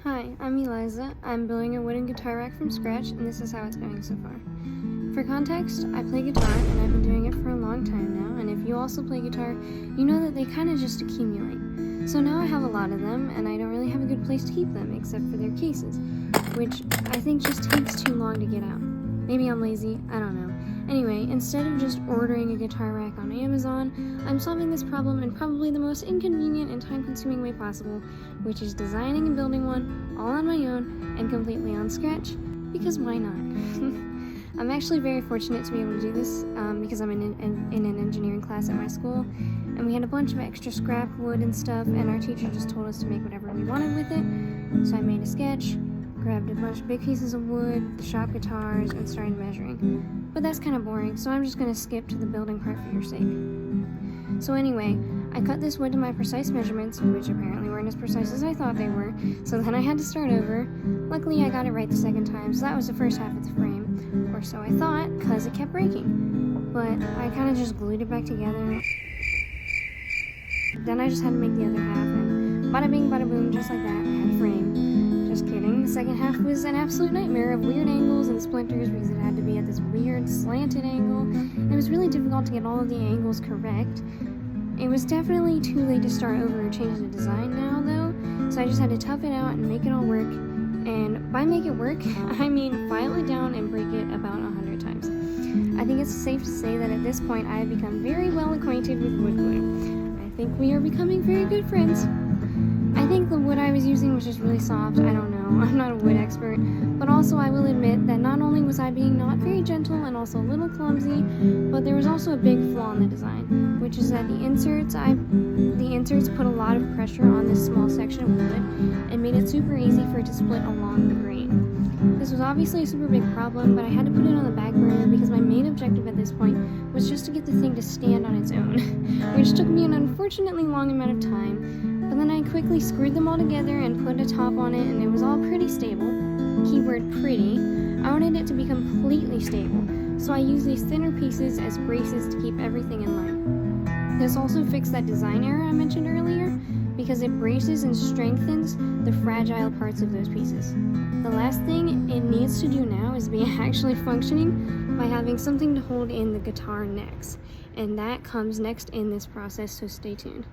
Hi, I'm Eliza. I'm building a wooden guitar rack from scratch, and this is how it's going so far. For context, I play guitar, and I've been doing it for a long time now, and if you also play guitar, you know that they kind of just accumulate. So now I have a lot of them, and I don't really have a good place to keep them, except for their cases, which I think just takes too long to get out. Maybe I'm lazy, I don't know. Anyway, instead of just ordering a guitar rack on Amazon, I'm solving this problem in probably the most inconvenient and time-consuming way possible, which is designing and building one all on my own and completely on scratch, because why not? I'm actually very fortunate to be able to do this because I'm in an engineering class at my school, and we had a bunch of extra scrap wood and stuff, and our teacher just told us to make whatever we wanted with it. So I made a sketch, grabbed a bunch of big pieces of wood, the shop guitars, and started measuring. But that's kind of boring, so I'm just going to skip to the building part for your sake. So anyway, I cut this wood to my precise measurements, which apparently weren't as precise as I thought they were, so then I had to start over. Luckily, I got it right the second time, so that was the first half of the frame, or so I thought, because it kept breaking. But I kind of just glued it back together. Then I just had to make the other half, and bada bing, bada boom, just like that, I had a frame. Just kidding, the second half was an absolute nightmare of weird angles and splinters because it had to be at this weird slanted angle, and it was really difficult to get all of the angles correct. It was definitely too late to start over or change the design now, though, so I just had to tough it out and make it all work. And by make it work, I mean file it down and break it about 100 times. I think it's safe to say that at this point I have become very well acquainted with wood glue. I think we are becoming very good friends. I think the wood I was using was just really soft, I don't know, I'm not a wood expert, but also I will admit that not only was I being not very gentle and also a little clumsy, but there was also a big flaw in the design, which is that the inserts put a lot of pressure on this small section of wood and made it super easy for it to split along the grain. This was obviously a super big problem, but I had to put it on the back burner because my main objective at this point was just to get the thing to stand on its own, which took me an unfortunately long amount of time. But then I quickly screwed them all together and put a top on it, and it was all pretty stable. Keyword pretty. I wanted it to be completely stable, so I used these thinner pieces as braces to keep everything in line. This also fixed that design error I mentioned earlier, because it braces and strengthens the fragile parts of those pieces. The last thing it needs to do now is be actually functioning by having something to hold in the guitar necks, and that comes next in this process, so stay tuned.